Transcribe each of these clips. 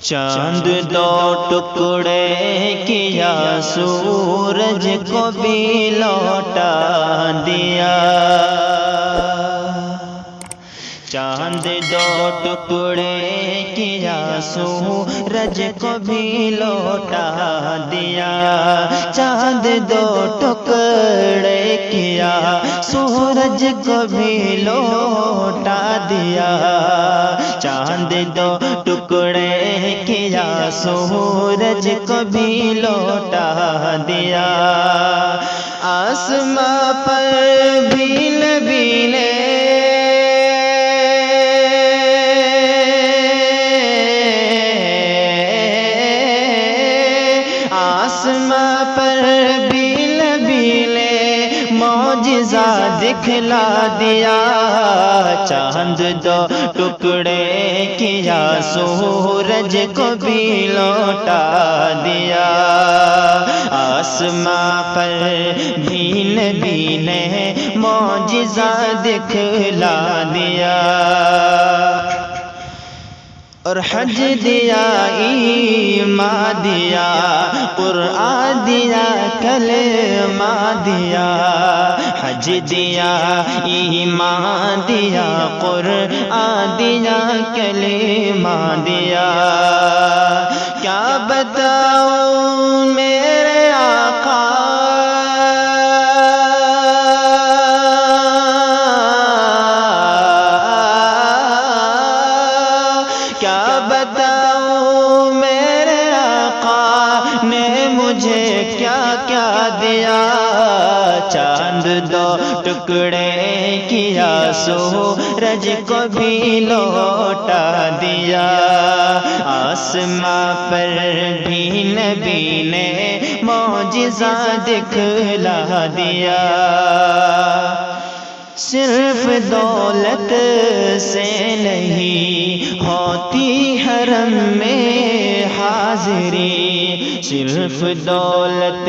چاند دو ٹکڑے کیا سورج کو بھی لوٹا دیا، چاند دو ٹکڑے کیا سورج کو بھی لوٹا دیا، چاند دو ٹکڑے کیا سورج کو بھی لوٹا دیا، چاند دو ٹکڑے کیا سورج کو بھی لوٹا دیا، آسماں پر بھیل بھیلے آسماں پر بھیل بھیلے معجزہ دکھلا دیا، چاند دو ٹکڑے کیا سورج کو بھی لوٹا دیا، آسماں پر بھیل بھیلے معجزہ دکھلا دیا، اور حج دیا ایمان دیا، قرآن دیا کلمہ دیا، حج دیا ایمان دیا، قرآن دیا کلمہ دیا، کیا بتاؤں میرے آقا کیا بتاؤں میرے آقا نے مجھے کیا کیا دیا، چاند دو ٹکڑے کیا سورج کو بھی لوٹا دیا، آسماں پر بھی نبی نے معجزہ دکھلا دیا، صرف دولت سے نہیں ہوتی حرم میں حاضری، صرف دولت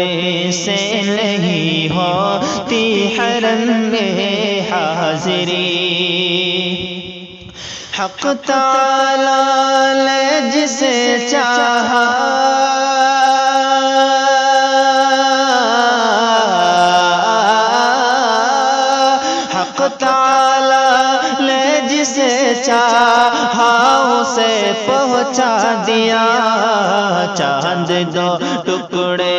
سے نہیں ہوتی حرم میں حاضری، حق تعالی نے جسے چاہا حق تعالی نے جسے چاہا اسے پہنچا دیا، چاند دو ٹکڑے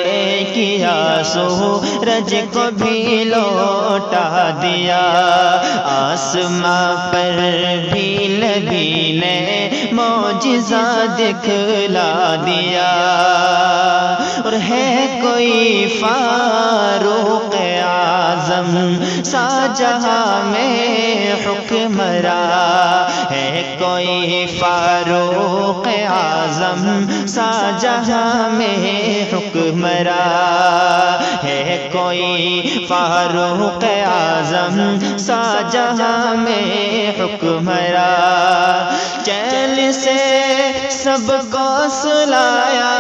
کیا سورج کو بھی لوٹا دیا، آسماں پر بھی نبی نے معجزہ دکھلا دیا، اور ہے کوئی فاروق اعظم سا جہاں میں حکمراں، ہے کوئی فاروق اعظم سا جہاں میں حکمراں، ہے کوئی فاروق اعظم سا جہاں میں حکمراں، چین سے سب کو سلایا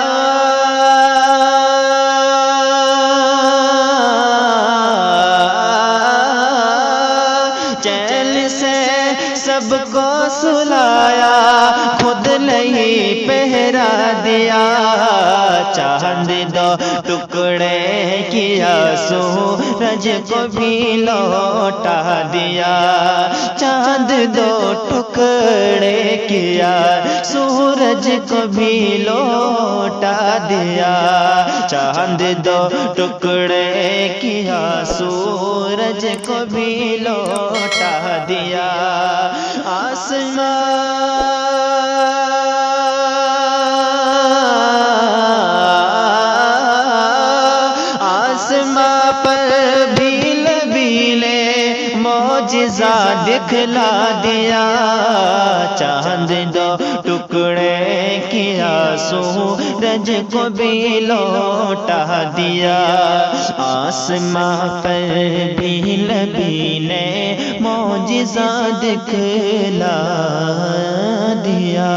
چین سے سب کو سلایا، خود نہیں پہرا دیا، چاند دو ٹکڑے کیا سورج کو بھی لوٹا دیا، چاند دو ٹکڑے کیا سورج کو بھی لوٹا دیا، چاند دو ٹکڑے کیا سورج کو بھی لوٹا دیا، آسماں پر بھیل بھیلے معجزہ دکھلا دیا، چاند دو ٹکڑے کیا سورج کو بھی لوٹا دیا، آسماں پر بھیل بھیلے معجزہ دکھلا دیا۔